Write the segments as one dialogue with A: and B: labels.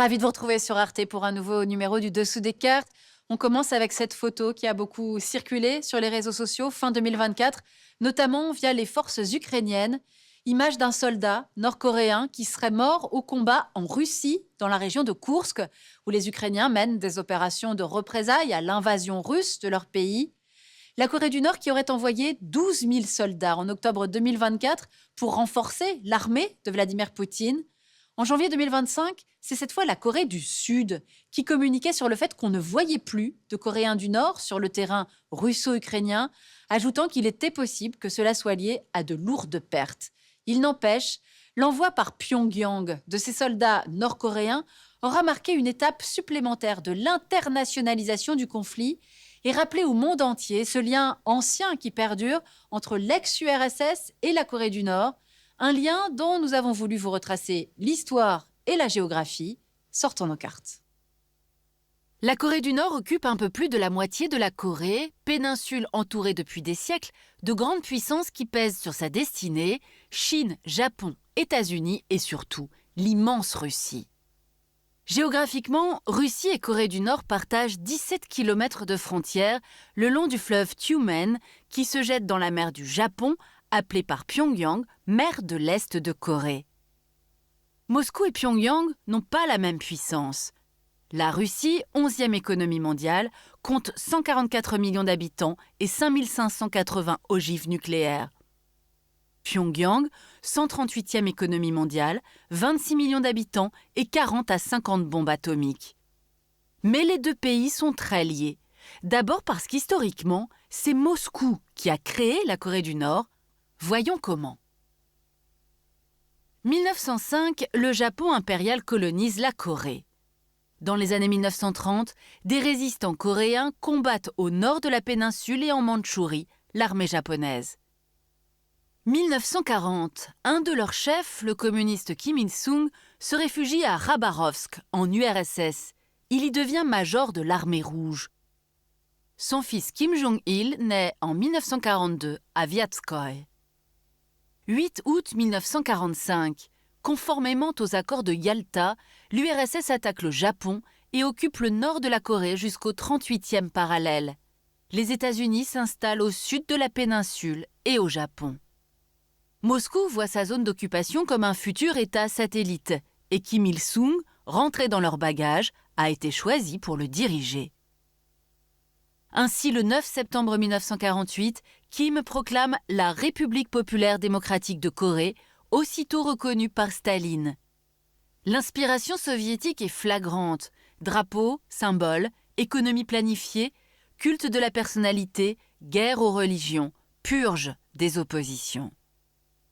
A: Ravi de vous retrouver sur Arte pour un nouveau numéro du Dessous des cartes. On commence avec cette photo qui a beaucoup circulé sur les réseaux sociaux fin 2024, notamment via les forces ukrainiennes. Image d'un soldat nord-coréen qui serait mort au combat en Russie, dans la région de Koursk, où les Ukrainiens mènent des opérations de représailles à l'invasion russe de leur pays. La Corée du Nord qui aurait envoyé 12 000 soldats en octobre 2024 pour renforcer l'armée de Vladimir Poutine. En janvier 2025, c'est cette fois la Corée du Sud qui communiquait sur le fait qu'on ne voyait plus de Coréens du Nord sur le terrain russo-ukrainien, ajoutant qu'il était possible que cela soit lié à de lourdes pertes. Il n'empêche, l'envoi par Pyongyang de ces soldats nord-coréens aura marqué une étape supplémentaire de l'internationalisation du conflit et rappelé au monde entier ce lien ancien qui perdure entre l'ex-URSS et la Corée du Nord, un lien dont nous avons voulu vous retracer l'histoire et la géographie. Sortons nos cartes. La Corée du Nord occupe un peu plus de la moitié de la Corée, péninsule entourée depuis des siècles de grandes puissances qui pèsent sur sa destinée, Chine, Japon, États-Unis et surtout l'immense Russie. Géographiquement, Russie et Corée du Nord partagent 17 km de frontières le long du fleuve Tyumen qui se jette dans la mer du Japon, appelée par Pyongyang mer de l'Est de Corée. Moscou et Pyongyang n'ont pas la même puissance. La Russie, 11e économie mondiale, compte 144 millions d'habitants et 5580 ogives nucléaires. Pyongyang, 138e économie mondiale, 26 millions d'habitants et 40 à 50 bombes atomiques. Mais les deux pays sont très liés. D'abord parce qu'historiquement, c'est Moscou qui a créé la Corée du Nord. Voyons comment. 1905, le Japon impérial colonise la Corée. Dans les années 1930, des résistants coréens combattent au nord de la péninsule et en Mandchourie l'armée japonaise. 1940, un de leurs chefs, le communiste Kim Il-sung, se réfugie à Khabarovsk, en URSS. Il y devient major de l'armée rouge. Son fils Kim Jong-il naît en 1942 à Viatskoye. 8 août 1945, conformément aux accords de Yalta, l'URSS attaque le Japon et occupe le nord de la Corée jusqu'au 38e parallèle. Les États-Unis s'installent au sud de la péninsule et au Japon. Moscou voit sa zone d'occupation comme un futur État satellite et Kim Il-sung, rentré dans leur bagage, a été choisi pour le diriger. Ainsi, le 9 septembre 1948, Kim proclame la République populaire démocratique de Corée, aussitôt reconnue par Staline. L'inspiration soviétique est flagrante. Drapeau, symbole, économie planifiée, culte de la personnalité, guerre aux religions, purge des oppositions.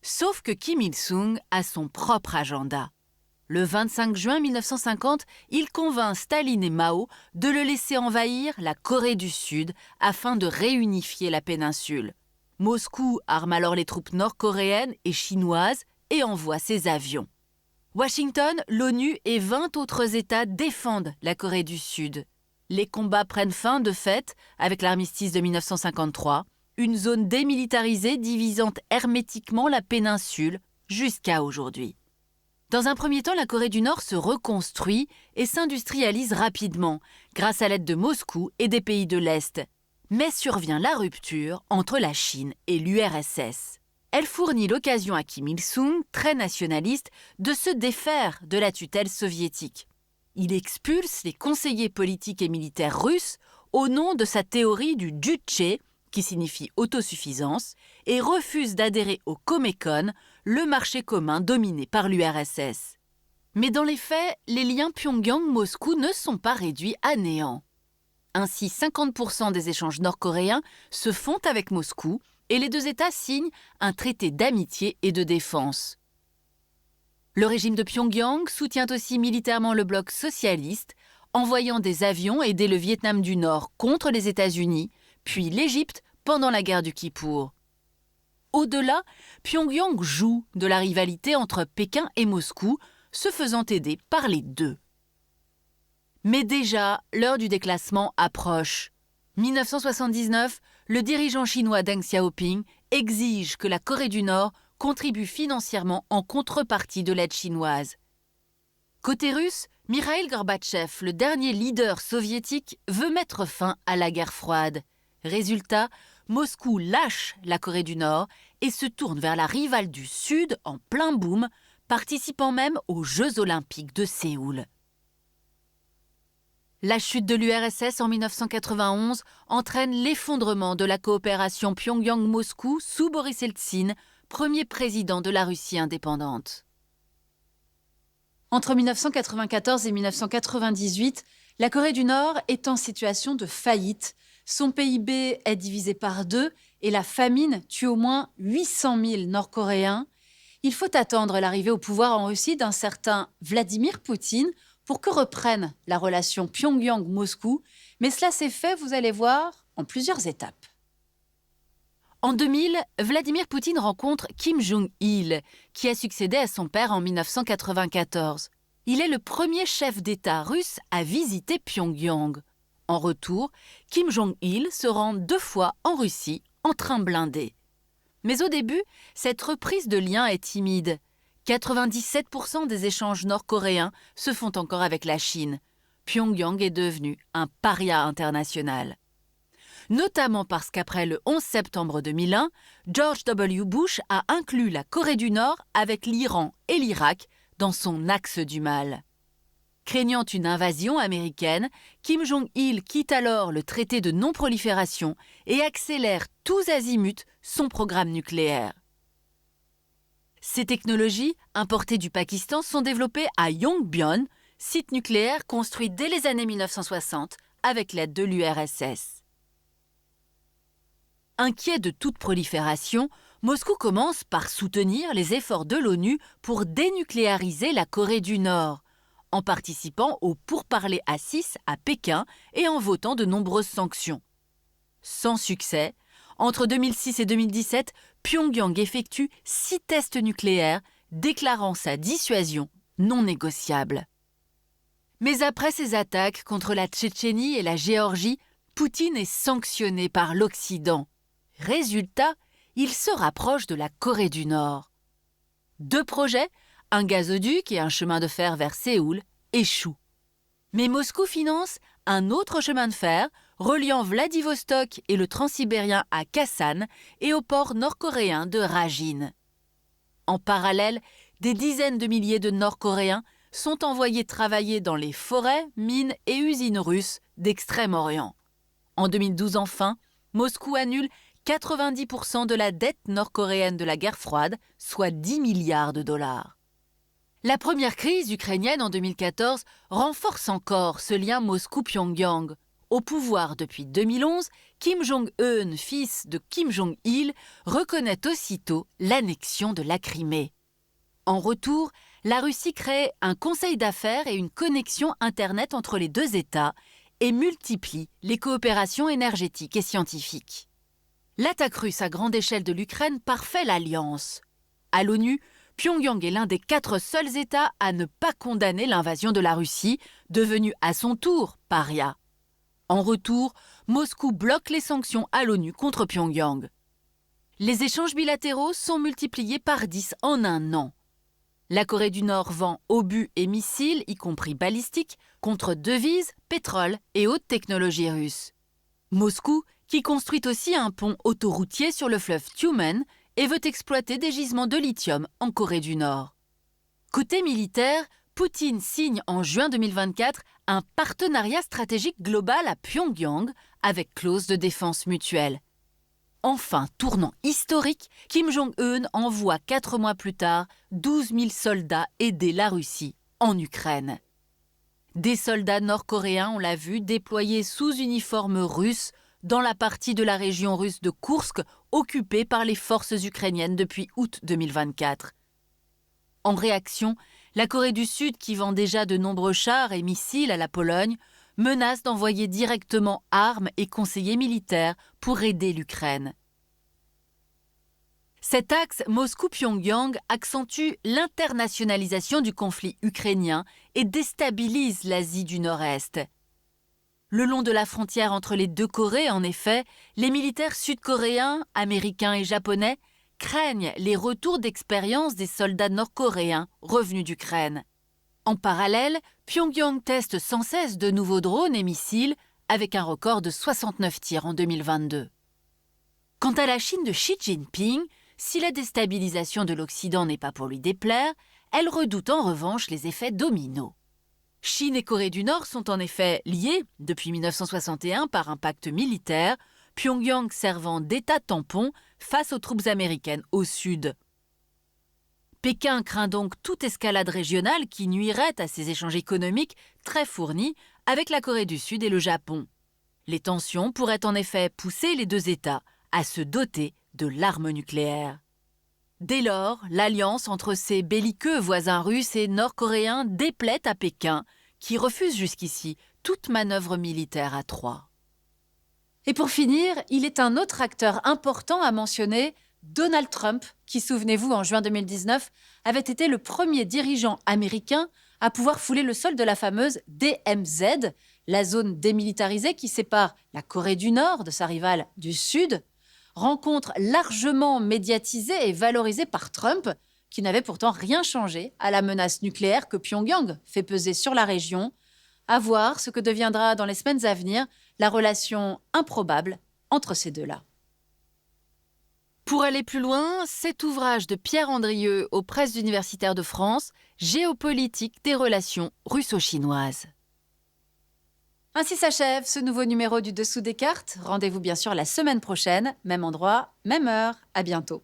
A: Sauf que Kim Il-sung a son propre agenda. Le 25 juin 1950, il convainc Staline et Mao de le laisser envahir la Corée du Sud afin de réunifier la péninsule. Moscou arme alors les troupes nord-coréennes et chinoises et envoie ses avions. Washington, l'ONU et 20 autres États défendent la Corée du Sud. Les combats prennent fin de fait avec l'armistice de 1953, une zone démilitarisée divisant hermétiquement la péninsule jusqu'à aujourd'hui. Dans un premier temps, la Corée du Nord se reconstruit et s'industrialise rapidement, grâce à l'aide de Moscou et des pays de l'Est. Mais survient la rupture entre la Chine et l'URSS. Elle fournit l'occasion à Kim Il-sung, très nationaliste, de se défaire de la tutelle soviétique. Il expulse les conseillers politiques et militaires russes au nom de sa théorie du Juche, qui signifie autosuffisance, et refuse d'adhérer au Comecon, le marché commun dominé par l'URSS. Mais dans les faits, les liens Pyongyang-Moscou ne sont pas réduits à néant. Ainsi, 50% des échanges nord-coréens se font avec Moscou et les deux États signent un traité d'amitié et de défense. Le régime de Pyongyang soutient aussi militairement le bloc socialiste, envoyant des avions aider le Vietnam du Nord contre les États-Unis, puis l'Égypte pendant la guerre du Kippour. Au-delà, Pyongyang joue de la rivalité entre Pékin et Moscou, se faisant aider par les deux. Mais déjà, l'heure du déclassement approche. 1979, le dirigeant chinois Deng Xiaoping exige que la Corée du Nord contribue financièrement en contrepartie de l'aide chinoise. Côté russe, Mikhaïl Gorbatchev, le dernier leader soviétique, veut mettre fin à la guerre froide. Résultat, Moscou lâche la Corée du Nord et se tourne vers la rivale du Sud en plein boom, participant même aux Jeux olympiques de Séoul. La chute de l'URSS en 1991 entraîne l'effondrement de la coopération Pyongyang-Moscou sous Boris Eltsine, premier président de la Russie indépendante. Entre 1994 et 1998, la Corée du Nord est en situation de faillite. Son PIB est divisé par 2 et la famine tue au moins 800 000 Nord-Coréens. Il faut attendre l'arrivée au pouvoir en Russie d'un certain Vladimir Poutine pour que reprenne la relation Pyongyang-Moscou. Mais cela s'est fait, vous allez voir, en plusieurs étapes. En 2000, Vladimir Poutine rencontre Kim Jong-il, qui a succédé à son père en 1994. Il est le premier chef d'État russe à visiter Pyongyang. En retour, Kim Jong-il se rend 2 fois en Russie en train blindé. Mais au début, cette reprise de lien est timide. 97% des échanges nord-coréens se font encore avec la Chine. Pyongyang est devenu un paria international. Notamment parce qu'après le 11 septembre 2001, George W. Bush a inclus la Corée du Nord avec l'Iran et l'Irak dans son axe du mal. Craignant une invasion américaine, Kim Jong-il quitte alors le traité de non-prolifération et accélère tous azimuts son programme nucléaire. Ces technologies, importées du Pakistan, sont développées à Yongbyon, site nucléaire construit dès les années 1960 avec l'aide de l'URSS. Inquiet de toute prolifération, Moscou commence par soutenir les efforts de l'ONU pour dénucléariser la Corée du Nord, en participant aux pourparlers à 6 à Pékin et en votant de nombreuses sanctions. Sans succès, entre 2006 et 2017, Pyongyang effectue 6 tests nucléaires, déclarant sa dissuasion non négociable. Mais après ces attaques contre la Tchétchénie et la Géorgie, Poutine est sanctionné par l'Occident. Résultat, il se rapproche de la Corée du Nord. 2 projets, un gazoduc et un chemin de fer vers Séoul, échouent. Mais Moscou finance un autre chemin de fer reliant Vladivostok et le transsibérien à Kassan et au port nord-coréen de Rajin. En parallèle, des dizaines de milliers de Nord-Coréens sont envoyés travailler dans les forêts, mines et usines russes d'Extrême-Orient. En 2012 enfin, Moscou annule 90% de la dette nord-coréenne de la guerre froide, soit 10 milliards de dollars. La première crise ukrainienne en 2014 renforce encore ce lien Moscou-Pyongyang. Au pouvoir depuis 2011, Kim Jong-un, fils de Kim Jong-il, reconnaît aussitôt l'annexion de la Crimée. En retour, la Russie crée un conseil d'affaires et une connexion Internet entre les 2 États et multiplie les coopérations énergétiques et scientifiques. L'attaque russe à grande échelle de l'Ukraine parfait l'alliance. À l'ONU, Pyongyang est l'un des 4 seuls États à ne pas condamner l'invasion de la Russie, devenue à son tour paria. En retour, Moscou bloque les sanctions à l'ONU contre Pyongyang. Les échanges bilatéraux sont multipliés par 10 en un an. La Corée du Nord vend obus et missiles, y compris balistiques, contre devises, pétrole et haute technologie russe. Moscou, qui construit aussi un pont autoroutier sur le fleuve Tyumen et veut exploiter des gisements de lithium en Corée du Nord. Côté militaire, Poutine signe en juin 2024 un partenariat stratégique global à Pyongyang avec clause de défense mutuelle. Enfin, tournant historique, Kim Jong-un envoie 4 mois plus tard 12 000 soldats aider la Russie en Ukraine. Des soldats nord-coréens, on l'a vu, déployés sous uniforme russe dans la partie de la région russe de Koursk occupée par les forces ukrainiennes depuis août 2024. En réaction, la Corée du Sud, qui vend déjà de nombreux chars et missiles à la Pologne, menace d'envoyer directement armes et conseillers militaires pour aider l'Ukraine. Cet axe Moscou-Pyongyang accentue l'internationalisation du conflit ukrainien et déstabilise l'Asie du Nord-Est. Le long de la frontière entre les 2 Corées, en effet, les militaires sud-coréens, américains et japonais craignent les retours d'expérience des soldats nord-coréens revenus d'Ukraine. En parallèle, Pyongyang teste sans cesse de nouveaux drones et missiles, avec un record de 69 tirs en 2022. Quant à la Chine de Xi Jinping, si la déstabilisation de l'Occident n'est pas pour lui déplaire, elle redoute en revanche les effets dominos. Chine et Corée du Nord sont en effet liés depuis 1961 par un pacte militaire, Pyongyang servant d'État tampon face aux troupes américaines au sud. Pékin craint donc toute escalade régionale qui nuirait à ses échanges économiques très fournis avec la Corée du Sud et le Japon. Les tensions pourraient en effet pousser les deux États à se doter de l'arme nucléaire. Dès lors, l'alliance entre ces belliqueux voisins russes et nord-coréens déplaît à Pékin, qui refuse jusqu'ici toute manœuvre militaire à trois. Et pour finir, il est un autre acteur important à mentionner, Donald Trump, qui, souvenez-vous, en juin 2019, avait été le premier dirigeant américain à pouvoir fouler le sol de la fameuse DMZ, la zone démilitarisée qui sépare la Corée du Nord de sa rivale du Sud, rencontre largement médiatisée et valorisée par Trump, qui n'avait pourtant rien changé à la menace nucléaire que Pyongyang fait peser sur la région, à voir ce que deviendra dans les semaines à venir la relation improbable entre ces deux-là. Pour aller plus loin, cet ouvrage de Pierre Andrieux aux Presses universitaires de France, Géopolitique des relations russo-chinoises. Ainsi s'achève ce nouveau numéro du Dessous des cartes. Rendez-vous bien sûr la semaine prochaine, même endroit, même heure. À bientôt.